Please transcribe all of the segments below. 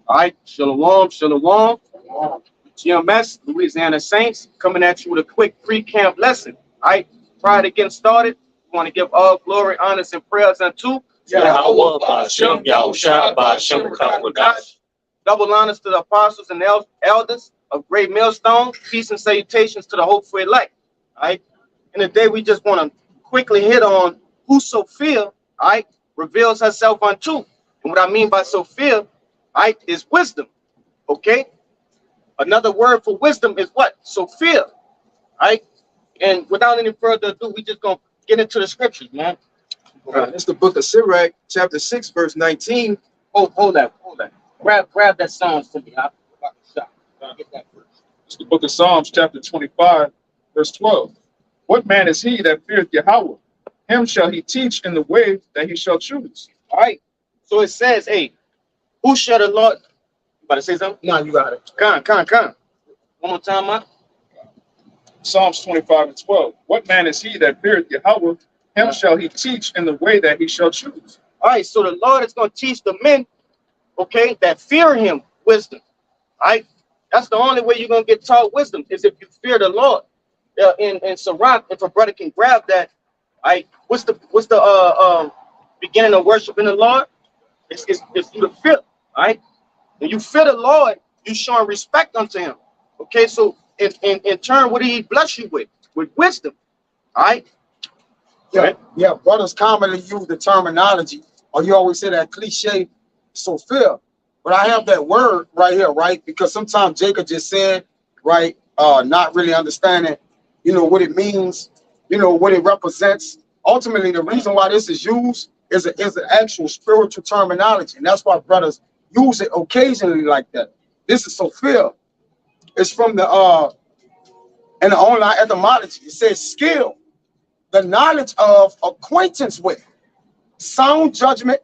All right, shalom, shalom. GMS, Louisiana Saints, coming at you with a quick pre-camp lesson. All right, prior to getting started, we want to give all glory, honors, and prayers unto Yahweh Ba'ashem, Yahusha Ba'ashem Kakwadash. double honors to the apostles and elders of Great Millstone. Peace and salutations to the hopeful elect. All right, and today we just want to quickly hit on who Sophia, all right, reveals herself unto. And what I mean by Sophia, all right, is wisdom. Okay. Another word for wisdom is what? Sophia. All right. And without any further ado, we just gonna get into the scriptures, man. It's the book of Sirach, chapter 6, verse 19. Oh, hold that. Grab that Psalms to me. I'll get that first. It's the book of Psalms, chapter 25, verse 12. What man is he that feareth Yahweh? Him shall he teach in the way that he shall choose. All right. So it says, hey, who shall the Lord? You about to say something? No, you got it. Come. One more time, man. Psalms 25 and 12. What man is he that feareth Yahweh? Him shall he teach in the way that he shall choose. All right. So the Lord is going to teach the men, okay, that fear him wisdom. All right. That's the only way you're going to get taught wisdom is if you fear the Lord. In Sirach, if a brother can grab that, all right, what's the beginning of worshiping the Lord? It's through the fear, all right? When you fear the Lord, you showing respect unto him. Okay, so in turn, what do he bless you with? With wisdom, all right? Yeah, Right. yeah. Brothers commonly use the terminology, or you always say that cliche, Sophia. But I have that word right here, right? Because sometimes Jacob just said, right, not really understanding, what it means, what it represents. Ultimately, the reason why this is used is an actual spiritual terminology, and that's why brothers use it occasionally like that. This is Sophia. It's from the in the online etymology. It says skill, the knowledge of, acquaintance with, sound judgment,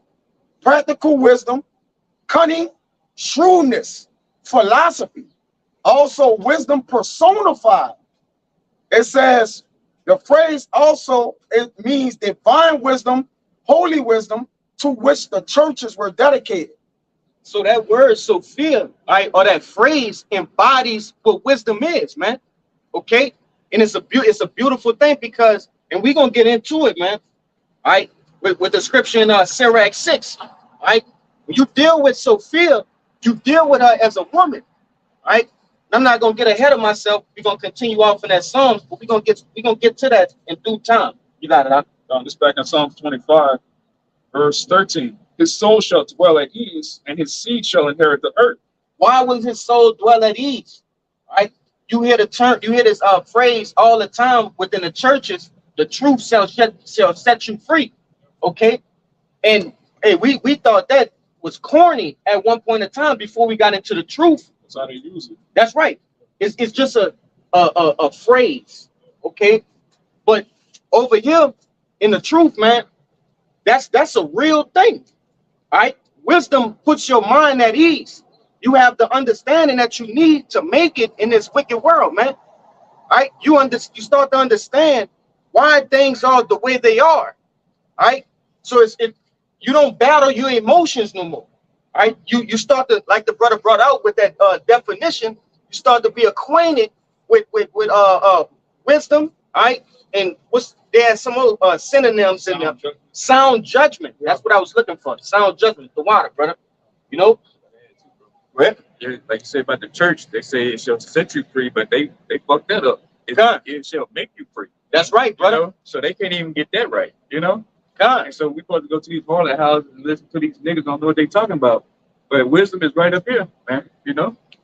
practical wisdom, cunning, shrewdness, philosophy, also wisdom personified. It says the phrase also, it means divine wisdom, holy wisdom, to which the churches were dedicated. So that word Sophia, all right, or that phrase embodies what wisdom is, man. Okay, and it's a beautiful thing because, and we're gonna get into it, man. All right, with the scripture in Sirach 6. All right, when you deal with Sophia, you deal with her as a woman. All right. I'm not gonna get ahead of myself. We're gonna continue off in that Psalms, but we're gonna get to that in due time. You got it, huh? This back in Psalms 25, verse 13. His soul shall dwell at ease, and his seed shall inherit the earth. Why will his soul dwell at ease? All right. You hear this phrase all the time within the churches. The truth shall set you free. Okay. And hey, we thought that was corny at one point in time before we got into the truth. That's how they use it. That's right. It's just a phrase, okay? But over here in the truth, man, that's a real thing. All right. Wisdom puts your mind at ease. You have the understanding that you need to make it in this wicked world, man. All right. You start to understand why things are the way they are. All right. So you don't battle your emotions no more. All right, you start to, like the brother brought out with that definition, you start to be acquainted with wisdom, all right, and there's some synonyms in there. Sound judgment. That's what I was looking for. Sound judgment. The water, brother. Right? Yeah, like you say about the church, they say it shall set you free, but they fucked that up. It shall make you free. That's right, brother. So they can't even get that right, God. And so we supposed to go to these harlot houses and listen to these niggas don't know what they talking about. But wisdom is right up here, man.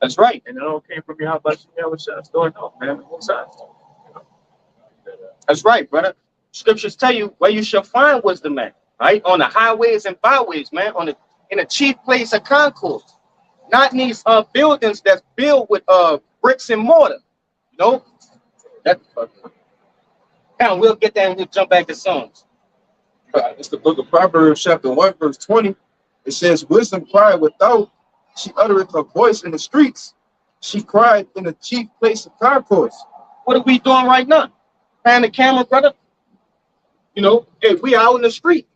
That's right. And it all came from how about you never starting off, man. On both sides. That's right, brother. Scriptures tell you where you shall find wisdom at, right? On the highways and byways, man. In the chief place of concourse. Not in these buildings that's built with bricks and mortar. That. And we'll get that and we'll jump back to Psalms. It's the book of Proverbs, chapter 1, verse 20. It says, wisdom cried without, she uttereth her voice in the streets. She cried in the chief place of concourse. What are we doing right now? Pan the camera, brother. Hey, we out in the street.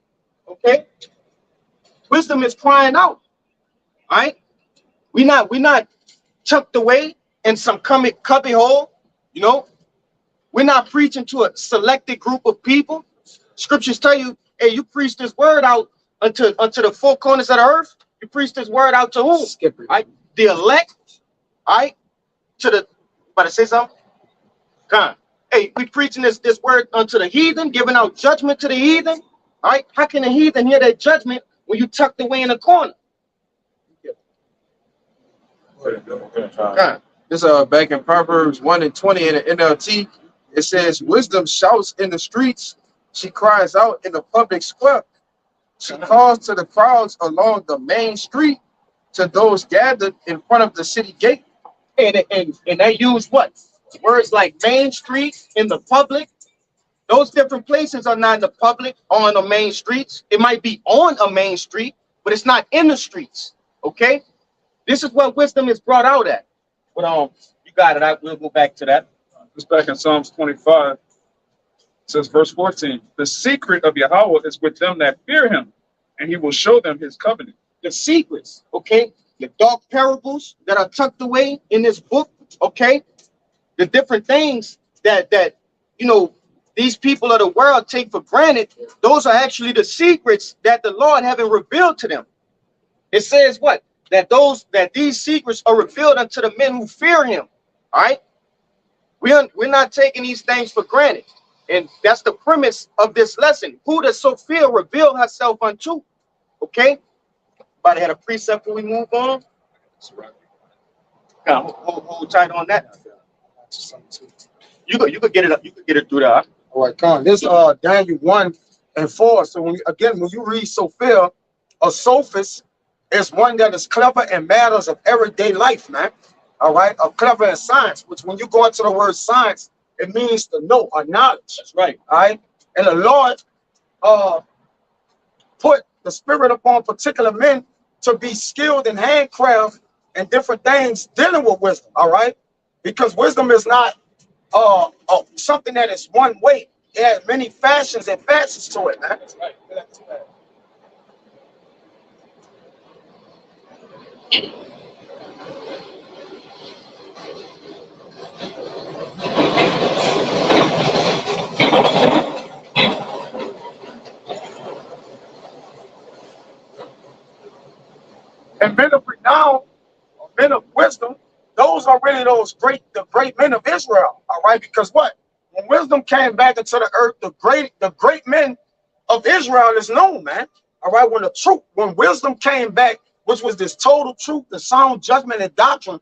Okay? Wisdom is crying out. All right? we not tucked away in some cubby hole, you know. We're not preaching to a selected group of people. Scriptures tell you, hey, you preach this word out unto the four corners of the earth. You preach this word out to whom? Skipper. Right? The elect, right? To the, about to say something? Come on. Hey, we preaching this word unto the heathen, giving out judgment to the heathen. All right? How can the heathen hear that judgment when you tucked away in the corner? This back in Proverbs 1:20 in the NLT, it says, wisdom shouts in the streets, she cries out in the public square. She calls to the crowds along the main street, to those gathered in front of the city gate. And they use what? Words like main street, in the public. Those different places are not in the public or on the main streets. It might be on a main street, but it's not in the streets. Okay? This is what wisdom is brought out at. But you got it. We'll go back to that. It's back in Psalms 25. It says, verse 14, the secret of Yahweh is with them that fear him, and he will show them his covenant. The secrets, okay? The dark parables that are tucked away in this book, okay? The different things that you know, these people of the world take for granted, those are actually the secrets that the Lord haven't revealed to them. It says what? That these secrets are revealed unto the men who fear him. All right? We're not taking these things for granted. And that's the premise of this lesson. Who does Sophia reveal herself unto? Okay? About to have a precept before we move on. Hold tight on that. You could get it up. You could get it through that. All right, come on. This Daniel 1:4. So when you read Sophia, a sophist is one that is clever in matters of everyday life, man. All right, or clever in science, which when you go into the word science, it means to know or knowledge. That's right. All right. And the Lord put the spirit upon particular men to be skilled in handcraft and different things dealing with wisdom. All right. Because wisdom is not something that is one way. It has many fashions and facets to it, man. That's right. That's right. And men of renown, or men of wisdom, those are really the great men of Israel. All right, because what? When wisdom came back into the earth, the great men of Israel is known, man. All right, when wisdom came back, which was this total truth, the sound judgment and doctrine,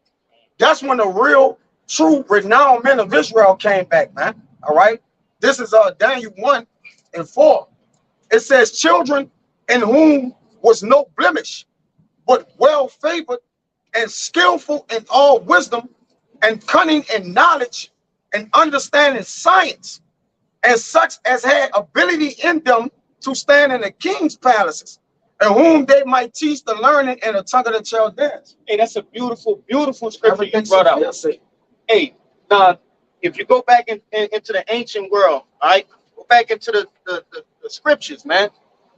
that's when the real, true, renowned men of Israel came back, man. All right, this is Daniel 1:4. It says, children in whom was no blemish, but well favored and skillful in all wisdom and cunning in knowledge and understanding science, and such as had ability in them to stand in the king's palaces, and whom they might teach the learning and the tongue of the Chaldeans. Hey, that's a beautiful, beautiful scripture you brought out. Hey, now, if you go back into the ancient world, all right, go back into the scriptures, man.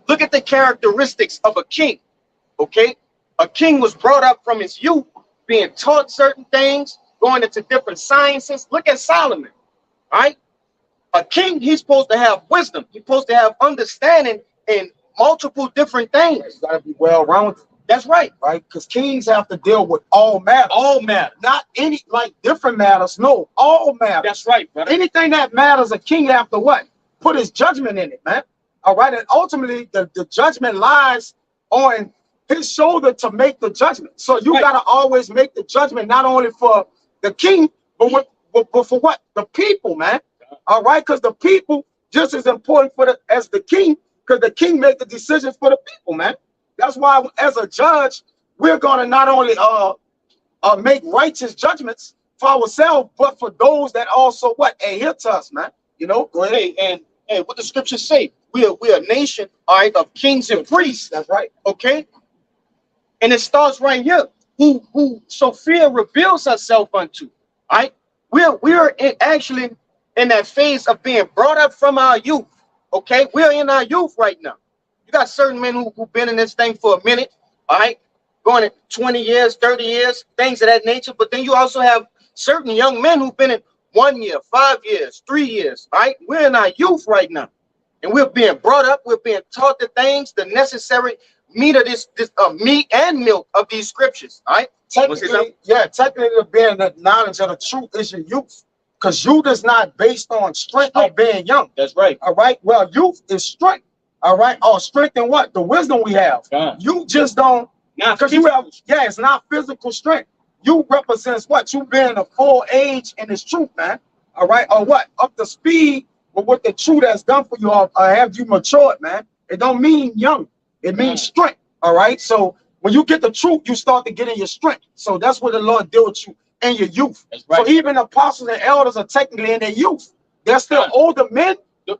Look at the characteristics of a king, okay? A king was brought up from his youth, being taught certain things, going into different sciences. Look at Solomon, all right? A king, he's supposed to have wisdom. He's supposed to have understanding in multiple different things. He's got to be well-rounded. That's right. Right? Because kings have to deal with all matters. All matters. Not any, like, different matters. No, all matters. That's right, brother. Anything that matters, a king have to what? Put his judgment in it, man. All right? And ultimately, the judgment lies on his shoulder to make the judgment. So you got to always make the judgment, not only for the king, but for what? The people, man. All right? Because the people just as important as the king, because the king make the decisions for the people, man. That's why, as a judge, we're going to not only make righteous judgments for ourselves, but for those that also adhere to us, man. You know, go ahead. And what the scriptures say, we're a nation, all right, of kings and priests. That's right. Okay. And it starts right here. Who Sophia reveals herself unto. All right. We're actually in that phase of being brought up from our youth. Okay. We're in our youth right now. You got certain men who've been in this thing for a minute. All right. going at 20 years, 30 years, things of that nature. But then you also have certain young men who've been in 1 year, 5 years, 3 years, right? We're in our youth right now. And we're being brought up, we're being taught the things, the necessary meat of this meat and milk of these scriptures, right? Technically, yeah, technically being the knowledge of the truth is your youth. Because youth is not based on strength or being young. That's right. All right. Well, youth is strength. All right. Or strength in what? The wisdom we have. God. You just don't, because you have, yeah, it's not physical strength. You represents what? You being a full age in this truth, man. All right. Or what? Up to speed with what the truth has done for you, or have you matured, man. It don't mean young. It means strength. All right. So when you get the truth, you start to get in your strength. So that's what the Lord did with you in your youth. Right. So even apostles and elders are technically in their youth. They're still older men,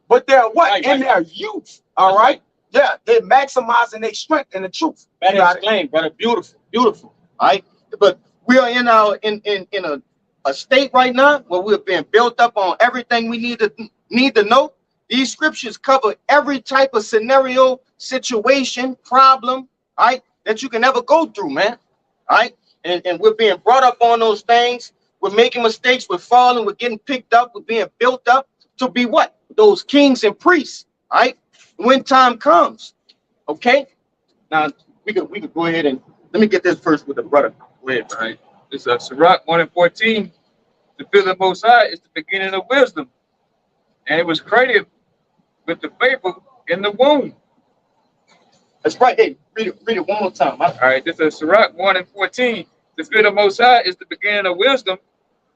but they're what? In their youth. All right. Yeah, they're maximizing their strength in the truth. That explained, brother. Beautiful, beautiful. All right. But we are in our in a state right now where we're being built up on everything we need to know. These scriptures cover every type of scenario, situation, problem, right, that you can ever go through, man. All right. And we're being brought up on those things. We're making mistakes. We're falling. We're getting picked up. We're being built up to be what? Those kings and priests, right? When time comes. Okay? Now, we could go ahead and let me get this first with the brother. Go ahead. Right. This is Sirach 1:14. The fear of the Most High is the beginning of wisdom, and it was created with the favor in the womb. That's right. Hey, read it one more time. All right. This is Sirach 1:14. The fear of the Most High is the beginning of wisdom,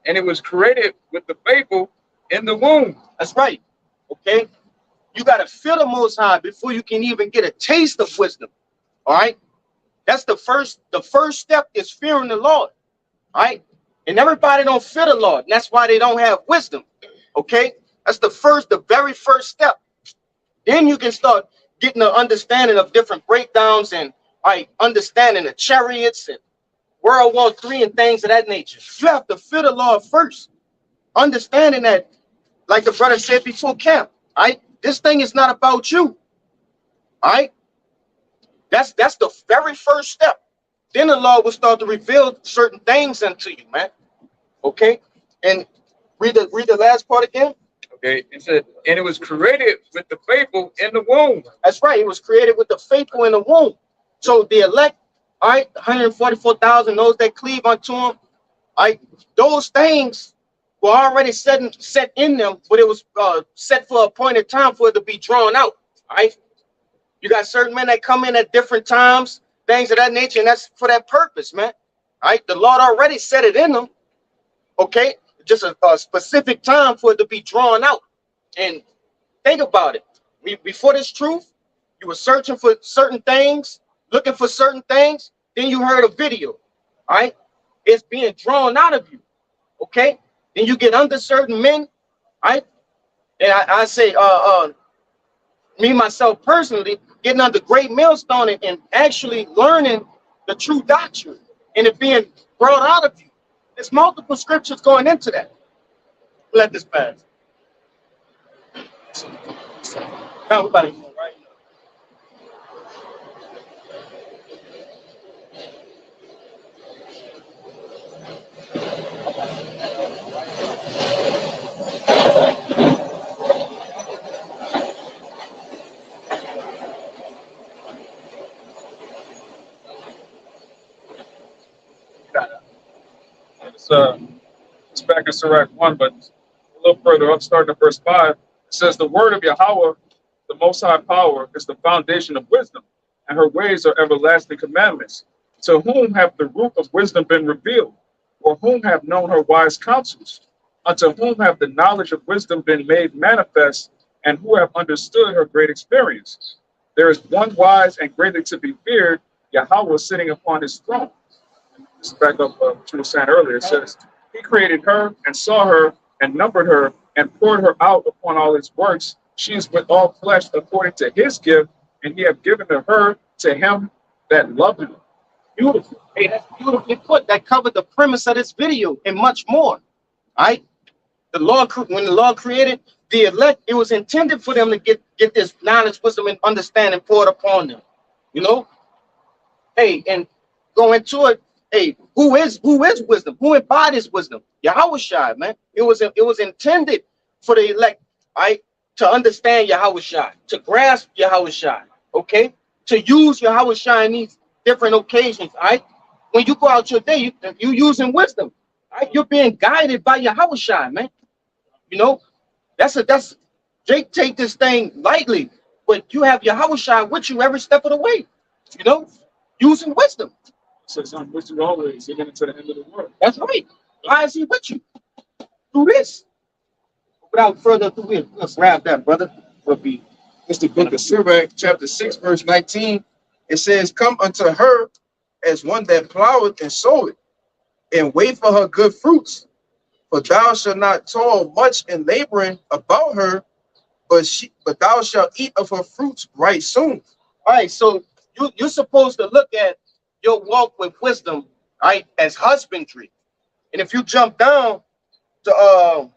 and it was created with the favor in the womb. That's right. Okay. You got to fear the Most High before you can even get a taste of wisdom. All right. That's the first step is fearing the Lord. All right. And everybody don't fear the Lord. And that's why they don't have wisdom. Okay. That's the very first step. Then you can start getting an understanding of different breakdowns and understanding the chariots and World War III and things of that nature. You have to fear the Lord first. Understanding that, like the brother said before camp, this thing is not about you. All right. That's the very first step. Then the Lord will start to reveal certain things unto you, man. Okay. And read the last part again. Okay. It said, and it was created with the faithful in the womb. That's right. It was created with the faithful in the womb. So the elect, 144,000, those that cleave unto him, those things were already set in them, but it was set for a appointed time for it to be drawn out. You got certain men that come in at different times, things of that nature, and that's for that purpose, man. The Lord already set it in them. Okay, just a specific time for it to be drawn out. And think about it. Before this truth, you were searching for certain things, looking for certain things. Then you heard a video. It's being drawn out of you. Okay. Then you get under certain men. And I say, me myself personally, getting under great millstone and actually learning the true doctrine and it being brought out of you. There's multiple scriptures going into that. Let this pass. Now we're about to go right now. It's back in Sirach 1, but a little further up, starting at verse 5, it says, the word of Yahweh, the Most High power, is the foundation of wisdom, and her ways are everlasting commandments. To whom have the root of wisdom been revealed, or whom have known her wise counsels? Unto whom have the knowledge of wisdom been made manifest, and who have understood her great experience? There is one wise and greatly to be feared, Yahweh sitting upon his throne. This is back up what you were saying earlier. It says, he created her and saw her and numbered her and poured her out upon all his works. She is with all flesh according to his gift, and he have given her to him that loved him. Beautiful. Hey, that's beautifully put. That covered the premise of this video and much more. The Lord, when the Lord created the elect, it was intended for them to get this knowledge, wisdom, and understanding poured upon them. Hey, and go into it. Hey, who is wisdom? Who embodies wisdom? Yahushua, man. It was intended for the elect, right, to understand Yahushua, to grasp Yahushua, okay, to use Yahushua in these different occasions, right? When you go out your day, you using wisdom, right? You're being guided by Yahushua, man. You know, that's Jake take this thing lightly, but you have Yahushua with you every step of the way, you know, using wisdom. Says I'm with you always, even to the end of the world. That's right. Why is he with you? Do this. Without further ado, let's grab that, brother. Will be It's the book of Sirach, chapter 6, verse 19. It says, come unto her as one that ploweth and soweth, and wait for her good fruits. For thou shalt not toil much in laboring about her, but thou shalt eat of her fruits right soon. all right. So you're supposed to look at your walk with wisdom, right, as husbandry. And if you jump down to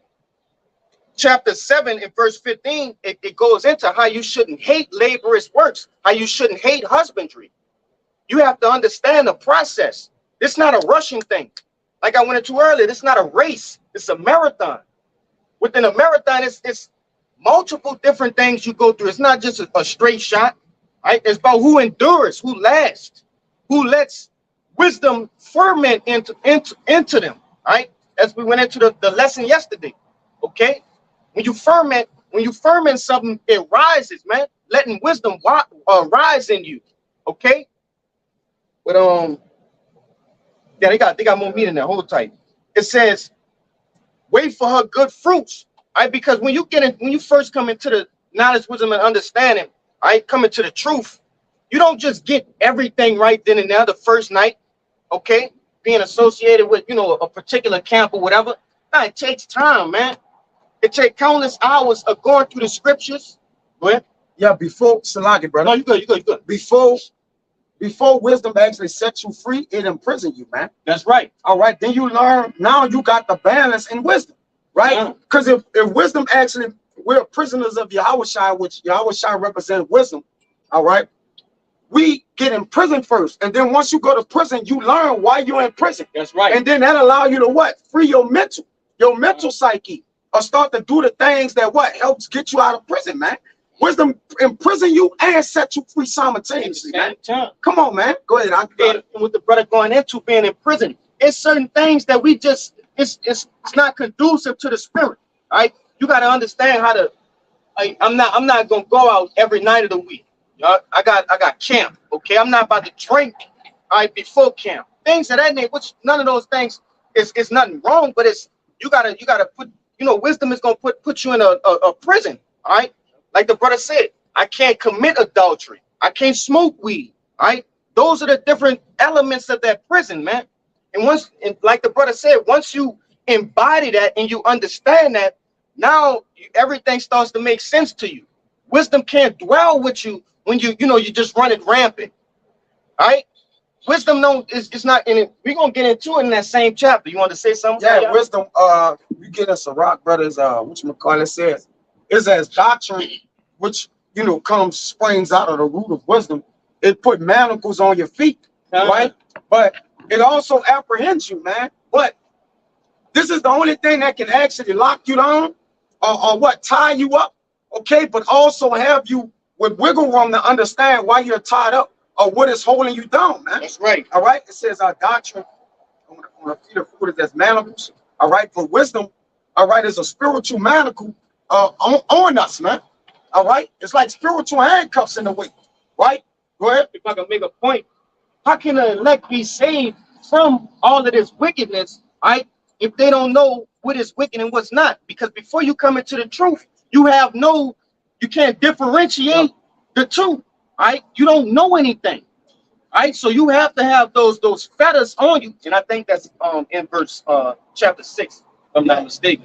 chapter 7 and verse 15, it goes into how you shouldn't hate laborious works, how you shouldn't hate husbandry. You have to understand the process. It's not a rushing thing. Like I went into earlier, it's not a race, it's a marathon. Within a marathon, it's multiple different things you go through. It's not just a straight shot, right? It's about who endures, who lasts, who lets wisdom ferment into them, right? As we went into the lesson yesterday, okay? When you ferment something, it rises, man. Letting wisdom rise in you, okay? But yeah, they got more meat in there. Hold tight. It says, wait for her good fruits, right? Because when you first come into the knowledge, wisdom, and understanding, right, coming to the truth, you don't just get everything right then and there the first night, okay? Being associated with, you know, a particular camp or whatever. No, it takes time, man. It takes countless hours of going through the scriptures. Go ahead. Yeah, before Salaki, brother. No, you good. Before wisdom actually sets you free, it imprisons you, man. That's right. All right, then you learn. Now you got the balance in wisdom, right? Because if wisdom actually, we're prisoners of Yahushua, which Yahushua represents wisdom. All right, we get in prison first, and then once you go to prison, you learn why you're in prison. That's right. And then that allow you to what? Free your mental psyche, or start to do the things that what helps get you out of prison, man. Wisdom imprison you and set you free simultaneously, man. Come on, man. Go ahead. And with the brother going into being in prison, it's certain things that we just it's not conducive to the spirit. Right? You got to understand how to. I'm not gonna go out every night of the week. I got camp. Okay, I'm not about to drink. All right, before camp, things of that nature. Which none of those things is nothing wrong, but it's you gotta put, you know, wisdom is gonna put you in a prison. All right. Like the brother said, I can't commit adultery. I can't smoke weed. Right? Those are the different elements of that prison, man. And like the brother said, once you embody that and you understand that, now everything starts to make sense to you. Wisdom can't dwell with you when you just run it rampant. Right? Wisdom it's not in it. We're gonna get into it in that same chapter. You want to say something? Yeah, wisdom. You get us a rock, brothers. Whatchamacallit says is as doctrine, which springs out of the root of wisdom. It put manacles on your feet, right? But it also apprehends you, man. But this is the only thing that can actually lock you down, or what, tie you up, okay? But also have you with wiggle room to understand why you're tied up or what is holding you down, man. That's right. All right. It says our doctrine on the feet of foot is as manacles. All right. For wisdom, all right, is a spiritual manacle on us, man. All right. It's like spiritual handcuffs in the way, right? Go ahead. If I can make a point, how can the elect be saved from all of this wickedness, right? If they don't know what is wicked and what's not, because before you come into the truth, you can't differentiate the two, right? You don't know anything, right? So you have to have those fetters on you, and I think that's in verse chapter 6, if I'm not mistaken.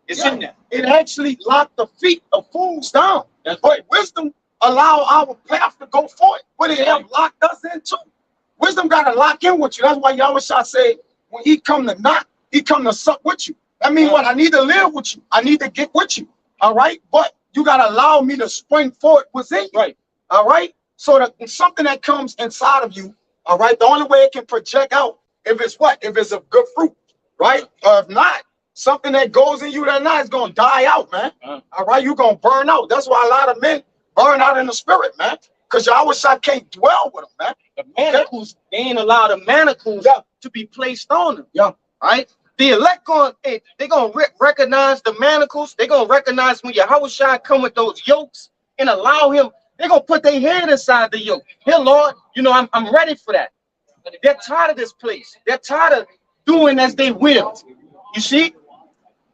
It's in there. It actually locked the feet of fools down. That's but wisdom allow our path to go forward, but it have locked us in too. Wisdom got to lock in with you. That's why Yahweh say, when he come to knock, he come to suck with you. That means what? I need to live with you. I need to get with you. All right? But you got to allow me to spring forward within you. Right. All right? So that something that comes inside of you, All right. The only way it can project out if it's what? If it's a good fruit, right? Or if not, something that goes in you that night is gonna die out, man. All right, you're gonna burn out. That's why a lot of men burn out in the spirit, man. Because Yahweh Shai can't dwell with them, man. The manacles, they ain't allowed the manacles to be placed on them. Yeah. Right? The elect they're gonna recognize the manacles. They're gonna recognize when Yahweh Shai come with those yokes and allow him. They're gonna put their hand inside the yoke. Here, Lord, you know, I'm ready for that. They're tired of this place. They're tired of doing as they will. You see,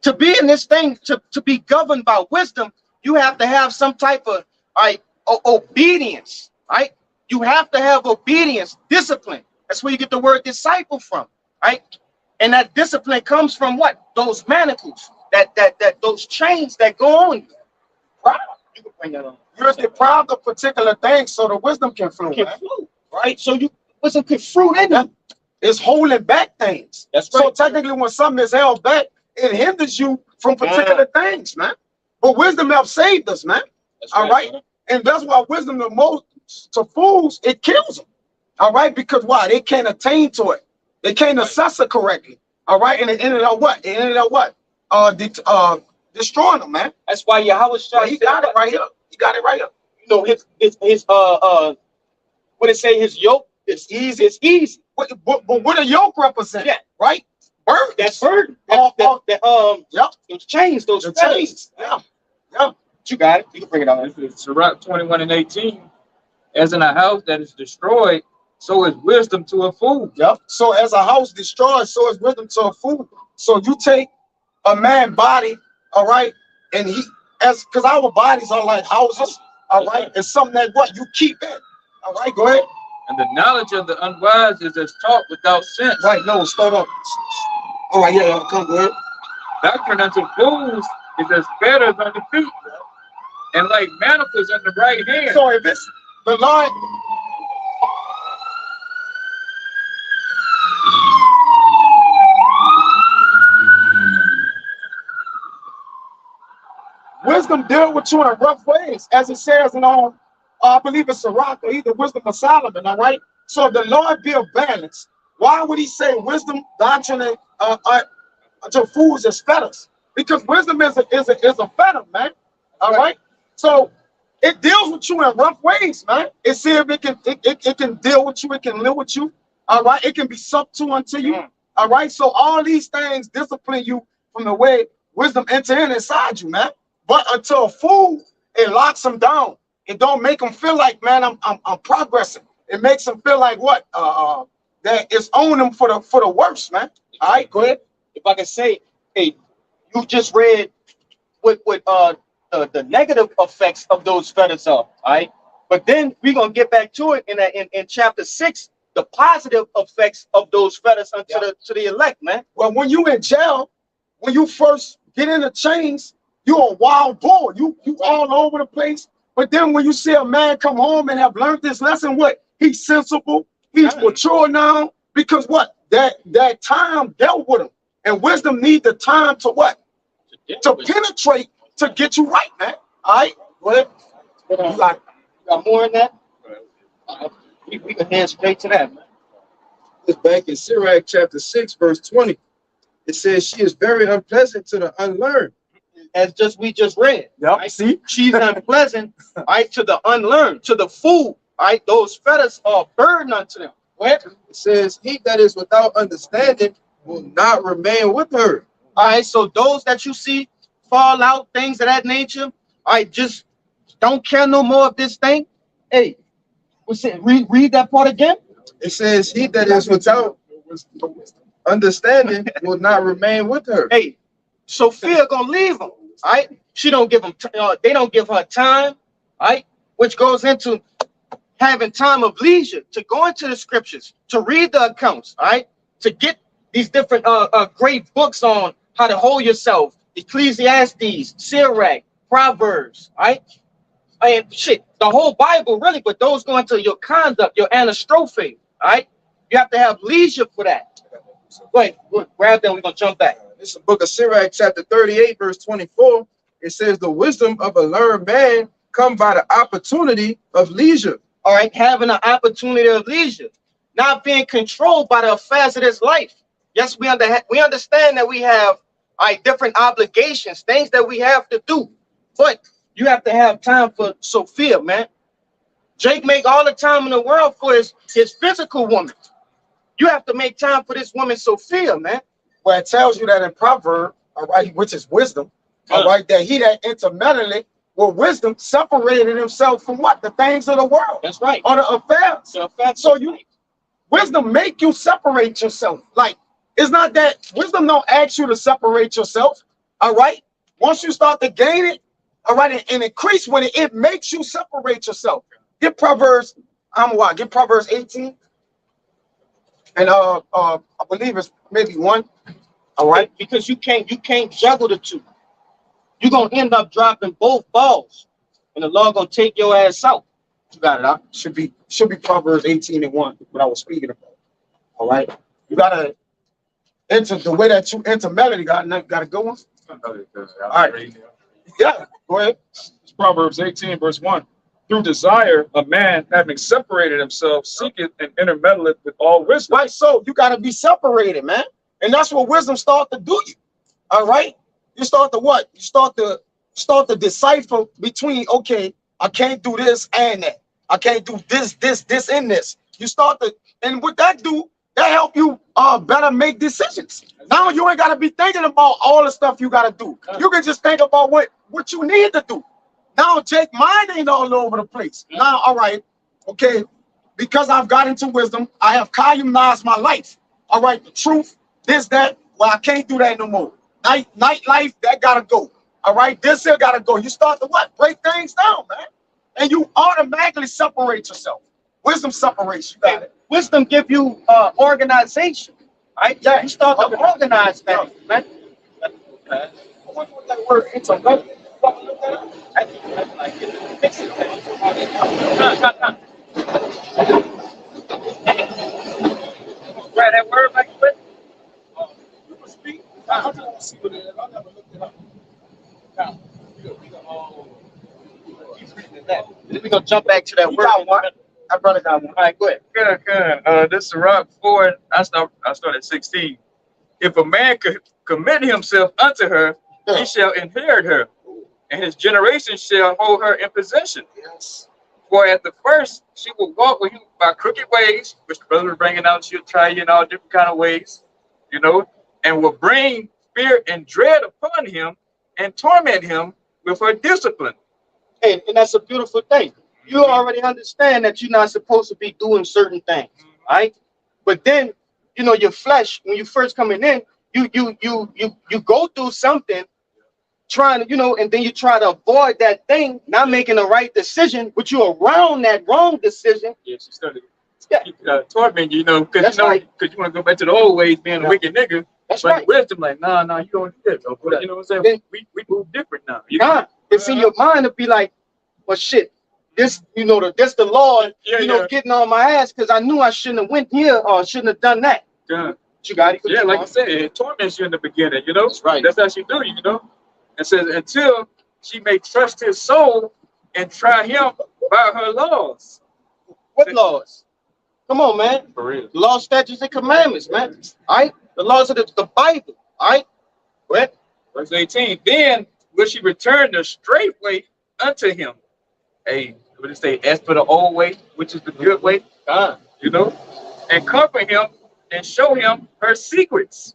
to be in this thing, to be governed by wisdom, you have to have some type of obedience, right? You have to have obedience, discipline. That's where you get the word disciple from, right? And that discipline comes from what? Those manacles, that those chains that go on you. Right? You can bring that on. You're deprived of particular things so the wisdom can flow, right? So wisdom can fruit in you. It's holding back things. That's right. So technically, when something is held back, it hinders you from particular things, man. But wisdom have saved us, man. All right. And that's why wisdom the most to fools, it kills them. All right. Because why? They can't attain to it. They can't assess it correctly. All right. And it ended up what? It ended up what? Destroying them, man. That's why Yahweh Shai, he got it right here. He got it right here. You know, his what it say, his yoke is easy. It's easy. But what a yoke represent? Yeah. Right? Burden. That's burden. Those chains, those chains. Yeah. You got it. You can bring it on. Sirach 21:18. As in a house that is destroyed, so is wisdom to a fool. Yep. So as a house destroyed, so is wisdom to a fool. So you take a man's body, all right, and because our bodies are like houses, all right, it's something that what you keep in. All right, go ahead. And the knowledge of the unwise is as taught without sense. Right, no, start up. All right, yeah, come, go ahead. Doctrine unto fools is as fetters on the feet, and like manacles on the right hand. So if it's the Lord, wisdom deal with you in rough ways, as it says in I believe it's Sirach or either Wisdom of Solomon, all right? So if the Lord be of balance, why would he say wisdom, doctrine, to fools is fetters? Because wisdom is a fetter, man. All right? So it deals with you in rough ways, man. It see if it can deal with you, it can live with you. All right, it can be subtle unto you. All right. So all these things discipline you from the way wisdom enter in inside you, man. But until a fool, it locks them down. It don't make them feel like, man, I'm progressing. It makes them feel like what? That it's on them for the worst, man. All right, go ahead. If I can say, hey, you just read what the negative effects of those fetters are, all right? But then we're gonna get back to it in chapter 6, the positive effects of those fetters to the elect, man. Well, when you in jail, when you first get in the chains, you a wild bull. You all over the place. But then when you see a man come home and have learned this lesson, what? He's sensible. He's mature now. Because what? That time dealt with him. And wisdom need the time to what? To penetrate to get you right, man. All right? Go ahead. You got more in that? We can head straight to that, man. It's back in Sirach chapter 6, verse 20. It says, she is very unpleasant to the unlearned. As we just read. Yep. Right? See, she's unpleasant, right, to the unlearned, to the fool, right? Those fetters are a burden unto them. Go ahead. It says, he that is without understanding will not remain with her. All right, so those that you see fall out, things of that nature, all right, just don't care no more of this thing. Hey, what's it? Read that part again. It says, he that is without understanding will not remain with her. Hey, Sophia gonna leave them, all right? She don't give them, they don't give her time, all right? Which goes into having time of leisure to go into the scriptures, to read the accounts, all right? To get these different great books on how to hold yourself, Ecclesiastes, Sirach, Proverbs, all right? And shit, the whole Bible really, but those go into your conduct, your anastrophe, all right? You have to have leisure for that. Go ahead, grab that, we're gonna jump back. It's the book of Sirach, chapter 38, verse 24. It says, the wisdom of a learned man come by the opportunity of leisure. All right, having an opportunity of leisure. not being controlled by the affairs of this life. Yes, we understand that we have different obligations, things that we have to do, but you have to have time for Sophia, man. Jake make all the time in the world for his physical woman. You have to make time for this woman, Sophia, man. Well, it tells you that in Proverbs, all right, which is wisdom, all right, that he that intermeddleth with wisdom separated himself from what? The things of the world. That's right. Or the affairs. So wisdom make you separate yourself. Like, it's not that wisdom don't ask you to separate yourself, all right? Once you start to gain it, all right, and increase with it, it makes you separate yourself. Get Proverbs, get Proverbs 18. And I believe it's maybe 1. All right. Because you can't juggle the two. You're gonna end up dropping both balls, and the Lord gonna take your ass out. You got it out. Should be Proverbs 18 and 1, what I was speaking about. All right. You gotta enter the way that you enter melody. Got a good one. All right. Yeah. Go ahead. It's Proverbs 18, verse 1. Through desire, a man having separated himself seeketh and intermeddleth with all wisdom. Right. So you gotta be separated, man. And that's what wisdom start to do you. All right. You start to what? You start to decipher between, okay, I can't do this and that. I can't do this, and this. You start to, and what that do, that help you better make decisions. Now you ain't gotta be thinking about all the stuff you gotta do. You can just think about what you need to do. Now Jake, mine ain't all over the place. Now, all right, okay, because I've got into wisdom, I have columnized my life. All right, the truth, this, that, well, I can't do that no more. Night life, that gotta go. All right, this here gotta go. You start to what? Break things down, man. And you automatically separate yourself. Wisdom separates. You got it. Wisdom give you organization, right? Yeah, you start to organize things, man. I wonder what that word intermeddle. Grab that word back quick. You can speak. I just want to see what it is. I never looked it up. Now, He's reading that. Then we're gonna jump back to that you word. got one. My brother got one. All right, go ahead. Good. This is Rock 4. I started at 16. If a man could commit himself unto her, he shall inherit her, and his generation shall hold her in possession. Yes. For at the first she will walk with you by crooked ways, which the brother was bringing out. She'll try you in all different kind of ways, and will bring fear and dread upon him and torment him with her discipline. And that's a beautiful thing. You already understand that you're not supposed to be doing certain things, right? But then, your flesh, when you first coming in, you go through something trying to, and then you try to avoid that thing, not making the right decision, but you're around that wrong decision. Yeah, she started torment you, because right. you want to go back to the old ways, being a wicked nigga. That's but right. Wisdom, like, nah, you don't do that, though. You know what I'm saying? Then, we move different now. It's in your mind to be like, well, shit, this, this the Lord, getting on my ass because I knew I shouldn't have went here or shouldn't have done that. Yeah. You got it. Yeah, like I said, it torments you in the beginning, That's right. That's how she do, and says until she may trust his soul and try him by her laws. What laws? Come on, man. For real. The law, statutes, and commandments, man. All right? The laws of the Bible. All right? What? Verse 18. Then will she return the straight way unto him. Hey, what it say? As for the old way, which is the good way, and comfort him and show him her secrets.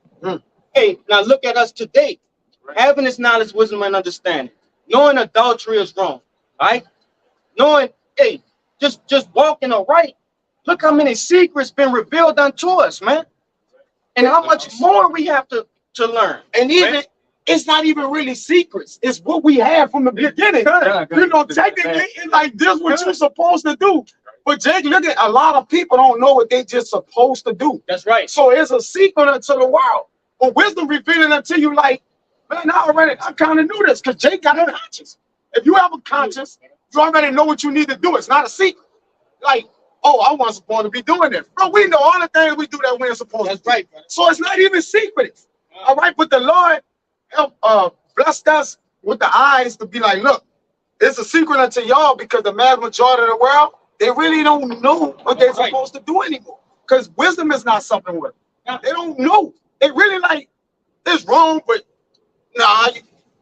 Hey, now look at us today. Right. Having this knowledge, wisdom, and understanding. Knowing adultery is wrong. Right? Knowing, hey, just walking aright. Look how many secrets been revealed unto us, man. And how much more we have to learn. And even it's not even really secrets. It's what we have from the beginning. Technically, it's like this what you're supposed to do. But Jake, look at a lot of people don't know what they just supposed to do. That's right. So it's a secret unto the world. But wisdom revealing unto you like, man, I kind of knew this because Jake got a conscience. If you have a conscience, you already know what you need to do. It's not a secret. Like, oh, I wasn't supposed to be doing this. Bro, we know all the things we do that we ain't supposed to do. Right, bro. So it's not even secret. All right, but the Lord blessed us with the eyes to be like, look, it's a secret unto y'all because the mass majority of the world, they really don't know what they're supposed to do anymore. Because wisdom is not something with them. They don't know. They really like, it's wrong, but nah,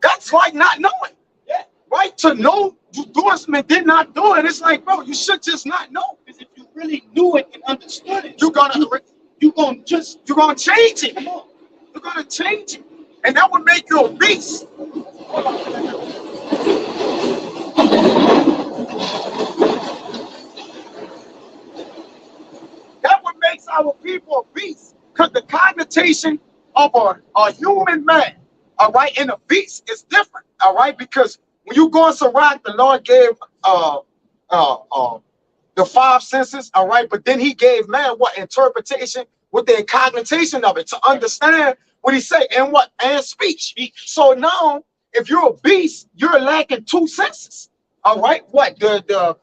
that's like not knowing. Yeah. Right? To know you doing something and did not do it, it's like, bro, you should just not know. Because if you really knew it and understood it, You're gonna change it. come on. You're gonna change it. And that would make you a beast. That would make our people a beast. Because the cognition of a human man, all right, and a beast is different, all right? Because when you go in Sirach, the Lord gave the five senses, all right, but then he gave man what interpretation with the cognition of it to understand what he say and what and speech. So now, if you're a beast, you're lacking two senses, all right? What the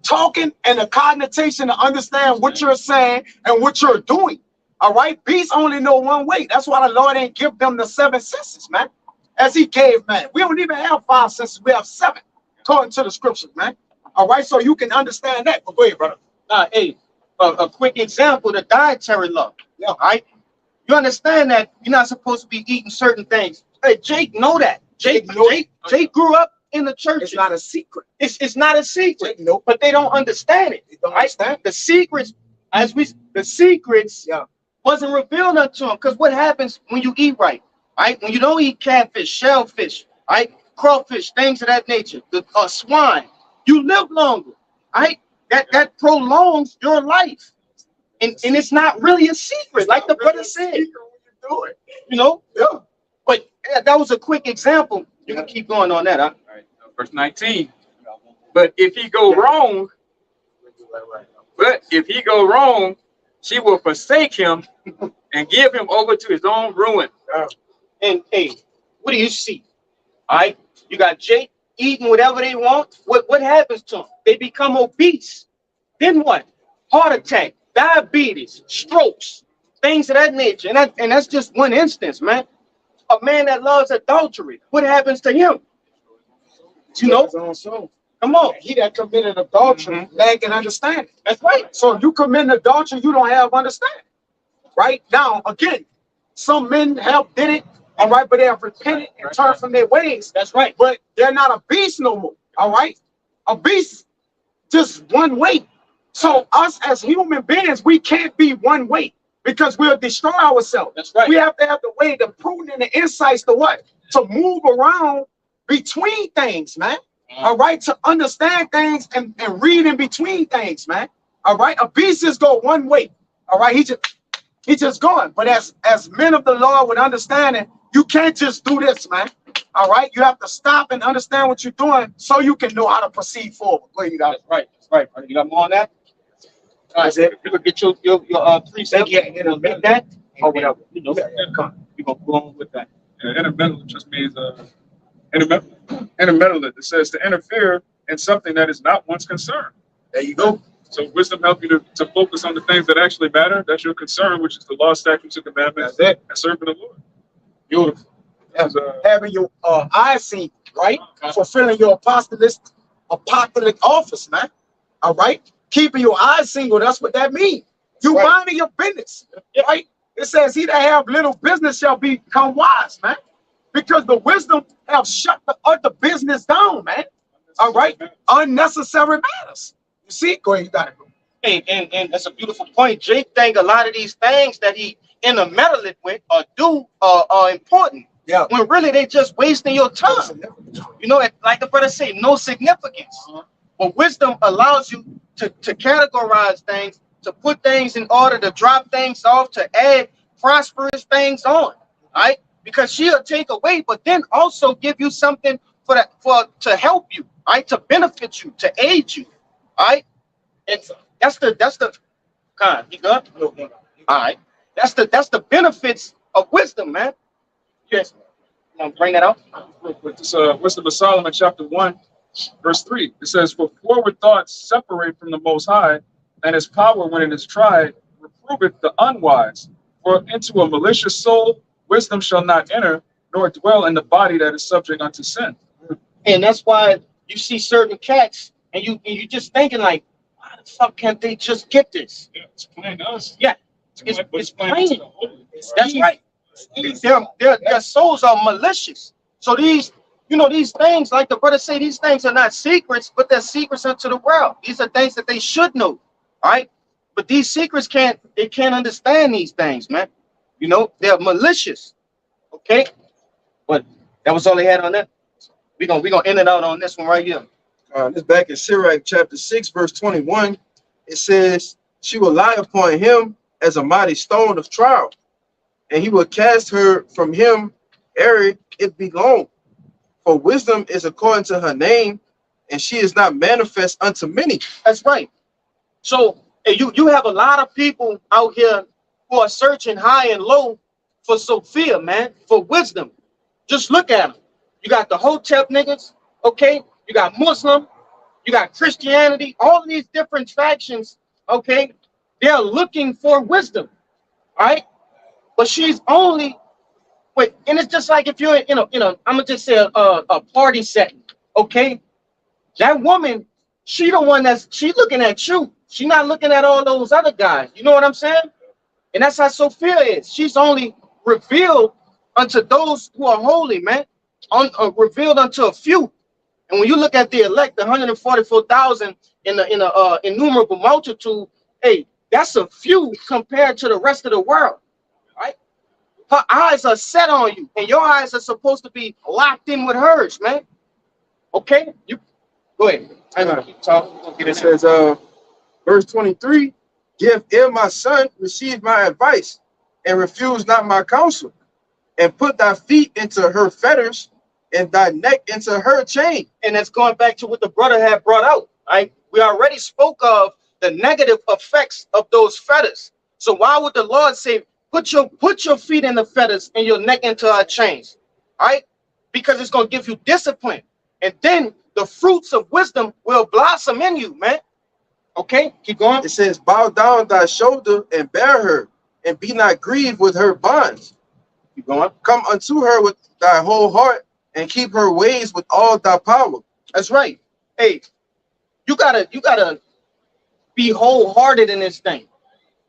talking and the cognition to understand what you're saying and what you're doing. All right, beasts only know one way. That's why the Lord ain't give them the seven senses, man. As he gave man, we don't even have five senses. We have seven, according to the scriptures, man. All right, so you can understand that. But go ahead, brother. Hey, a quick example: the dietary law. Yeah. All right, you understand that you're not supposed to be eating certain things. Hey, Jake know that. Jake grew up in the church. It's not a secret. It's not a secret. Nope. But they don't understand it. They don't right? understand. The secrets, the secrets, Yeah. wasn't revealed unto them. Because what happens when you eat right? Right? When you don't eat catfish, shellfish, right? Crawfish, things of that nature, the swine, you live longer. Right? That prolongs your life. And it's not really a secret, like the brother said. When you do it. You know? Yeah. But that was a quick example. You can keep going on that, huh? All right, verse 19. But if he go wrong, she will forsake him and give him over to his own ruin. And hey, what do you see? All right, you got Jake eating whatever they want. What happens to them? They become obese. Then what? Heart attack, diabetes, strokes, things of that nature. And that's just one instance, man. A man that loves adultery, what happens to him? You know? Come on. He that committed adultery, lacking understanding. That's right. So if you commit adultery, you don't have understanding. Right? Now, again, some men have did it, all right, but they have repented and turned from their ways. That's right. But they're not a beast no more. All right? A beast, just one way. So us as human beings, we can't be one way because we'll destroy ourselves. That's right. We have to have the way, the prudence and the insights to what? To move around between things, man. All right, to understand things and read in between things, man. All right, a beast just go one way. All right, he just going. But as men of the Lord with understanding, you can't just do this, man. All right, you have to stop and understand what you're doing so you can know how to proceed forward. Go ahead, you got it. Right. That's right. You got more on that? All right, you can get your precept. Make that or whatever. You know, we're gonna go on with that. Intermeddle just means intermeddle. It says to interfere in something that is not one's concern. There you go. So wisdom helps you to focus on the things that actually matter. That's your concern, which is the law, statutes, and commandments, That's it. and serving the Lord. Beautiful. Because, Having your eyes seen, right? Fulfilling your apostolic office, man. All right? Keeping your eyes single, that's what that means. You minding your business, right? It says, he that have little business shall become wise, man. Because the wisdom have shut the other business down, man. All right? Unnecessary matters. You see? Go ahead, you got it. Hey, and that's a beautiful point. Jake think a lot of these things that he intermeddle with are important. Yeah. When really they just wasting your time. You know, like the brother say, no significance. But wisdom allows you to categorize things, to put things in order, to drop things off, to add prosperous things on. Right? Because she'll take away, but then also give you something to help you, right? To benefit you, to aid you. All right. That's the kind. You good? All right. That's the benefits of wisdom, man. Yes. You want to bring that up? This Wisdom of Solomon, chapter 1, verse 3. It says, "For forward thoughts separate from the Most High, and his power, when it is tried, reproveth the unwise. For into a malicious soul wisdom shall not enter, nor dwell in the body that is subject unto sin." And that's why you see certain cats, and you just thinking like, Why the fuck can't they just get this? Yeah, it's plain to us. Yeah, It's, it's it's plain. plain to the holy. That's right. Their souls are malicious. So these, these things, like the brother say, these things are not secrets, but they're secrets unto the world. These are things that they should know. All right. But these secrets can't understand these things, man. They're malicious. Okay. But that was all they had on that. We're gonna end it out on this one right here. This back in Sirach chapter 6, verse 21. It says, she will lie upon him as a mighty stone of trial, and he will cast her from him ere it be long. For wisdom is according to her name, and she is not manifest unto many. That's right. So you have a lot of people out here who are searching high and low for Sophia, man, for wisdom. Just look at them. You got the Hotep niggas, okay? You got Muslim, you got Christianity, all of these different factions, okay? They're looking for wisdom, all right? But she's only, and it's just like if you're in a I'm gonna just say a party setting, okay? That woman, she the one she looking at you. She's not looking at all those other guys. You know what I'm saying? And that's how Sophia is. She's only revealed unto those who are holy, man. Revealed unto a few. And when you look at the elect, the 144,000 in the innumerable multitude, hey, that's a few compared to the rest of the world, right? Her eyes are set on you, and your eyes are supposed to be locked in with hers, man. Okay, you go ahead. I'm gonna keep talking. It says, verse 23, give ear, my son, receive my advice, and refuse not my counsel, and put thy feet into her fetters, and thy neck into her chain. And that's going back to what the brother had brought out. Right? We already spoke of the negative effects of those fetters. So why would the Lord say, put your feet in the fetters and your neck into her chains? Right? Because it's going to give you discipline. And then the fruits of wisdom will blossom in you, man. Okay, keep going. It says, bow down thy shoulder and bear her, and be not grieved with her bonds. Keep going. Come unto her with thy whole heart, and keep her ways with all thy power. That's right. Hey, you gotta be wholehearted in this thing,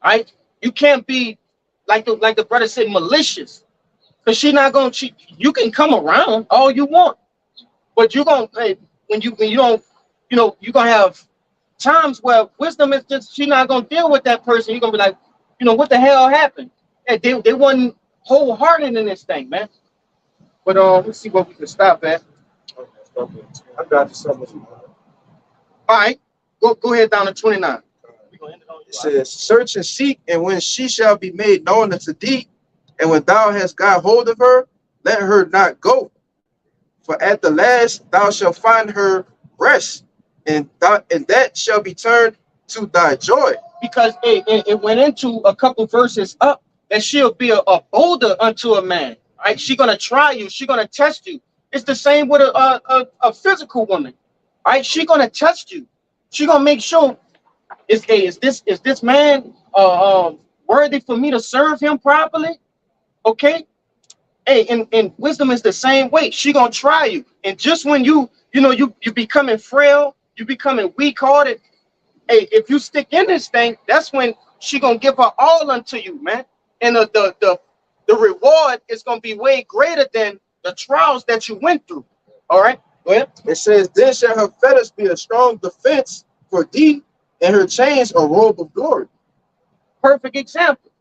right? You can't be like the brother said, malicious, because she's not gonna cheat. You can come around all you want, but you're gonna when you don't, you're gonna have times where wisdom is just she's not gonna deal with that person. You're gonna be like, what the hell happened? And they wasn't wholehearted in this thing, man. But let's see what we can stop at. I got you something. All right, go ahead down to 29. It says, search and seek, and when she shall be made known unto thee, and when thou hast got hold of her, let her not go. For at the last thou shalt find her rest, and that shall be turned to thy joy. Because it went into a couple verses up that she'll be a boulder unto a man. Right? She's gonna try you. She's gonna test you. It's the same with a physical woman. Right? She's gonna test you. She's gonna make sure is this man worthy for me to serve him properly? Okay. Hey, and wisdom is the same way. She's gonna try you. And just when you becoming frail, you becoming weak-hearted. Hey, if you stick in this thing, that's when she gonna give her all unto you, man. And the reward is gonna be way greater than the trials that you went through. All right, go ahead. It says, then shall her fetters be a strong defense for thee, and her chains a robe of glory. Perfect example.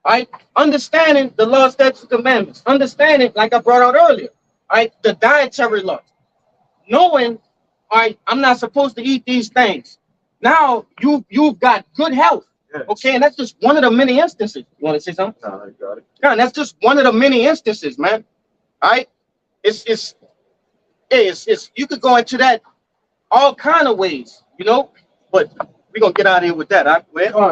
All right, understanding the law, statutes, and commandments. Understanding, like I brought out earlier, all right, the dietary laws. Knowing, all right, I'm not supposed to eat these things. Now you've got good health. Yes. Okay, and that's just one of the many instances. You want to say something? No, I got it. God, that's just one of the many instances, man. All right, it's you could go into that all kind of ways, but we're gonna get out of here with that.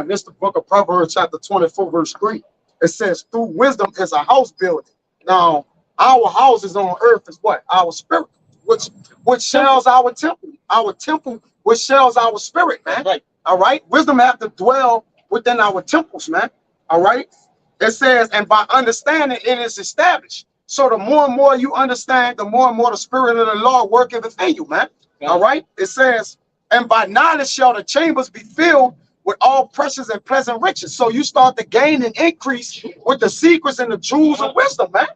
This is the book of Proverbs, chapter 24, verse 3. It says, through wisdom is a house building. Now, our houses on earth is what? Our spirit, which shells our temple. Our temple, which shells our spirit, man. Right. All right. Wisdom have to dwell within our temples, man. All right. It says, and by understanding it is established. So the more and more you understand, the more and more the spirit of the Lord worketh within you, man. Yeah. All right. It says, And by knowledge shall the chambers be filled with all precious and pleasant riches. So you start to gain and increase with the secrets and the jewels of wisdom, man.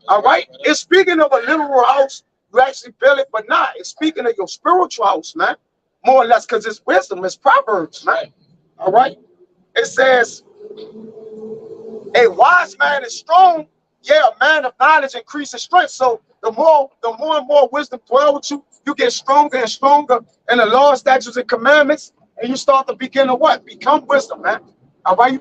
All right. It's speaking of a literal house. You actually build it, but not. It's speaking of your spiritual house, man. More or less, because it's wisdom, it's Proverbs, man. All right. It says, a wise man is strong. Yeah, a man of knowledge increases strength. So the more and more wisdom dwell with you, you get stronger and stronger in the law, statutes, and commandments, and you start to begin to what? Become wisdom, man. All right, you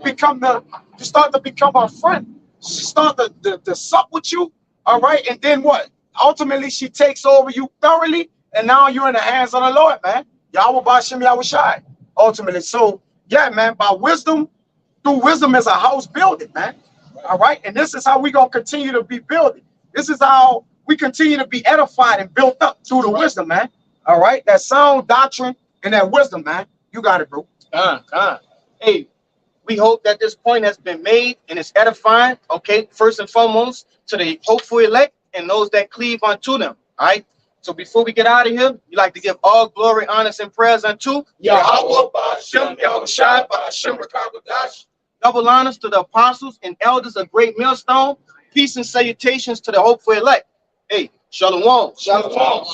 start to become our friend. She start to sup with you, all right, and then what? Ultimately, she takes over you thoroughly, and now you're in the hands of the Lord, man. Yahweh Bashem Yahweh Shai. Ultimately, so yeah, man, by wisdom, through wisdom is a house building, man. All right, and this is how we gonna continue to be building. This is how we continue to be edified and built up through the wisdom, man. All right, that sound doctrine and that wisdom, man. You got it, bro. Hey, we hope that this point has been made and it's edifying. Okay, first and foremost to the hopeful elect and those that cleave unto them. All right. So before we get out of here, we like to give all glory, honors, and prayers unto Yahweh Bashem Yahweh Shai Bashem Rakabadash. double honors to the apostles and elders of Great Millstone. Peace and salutations to the hopeful elect. Hey, shalom. Shalom.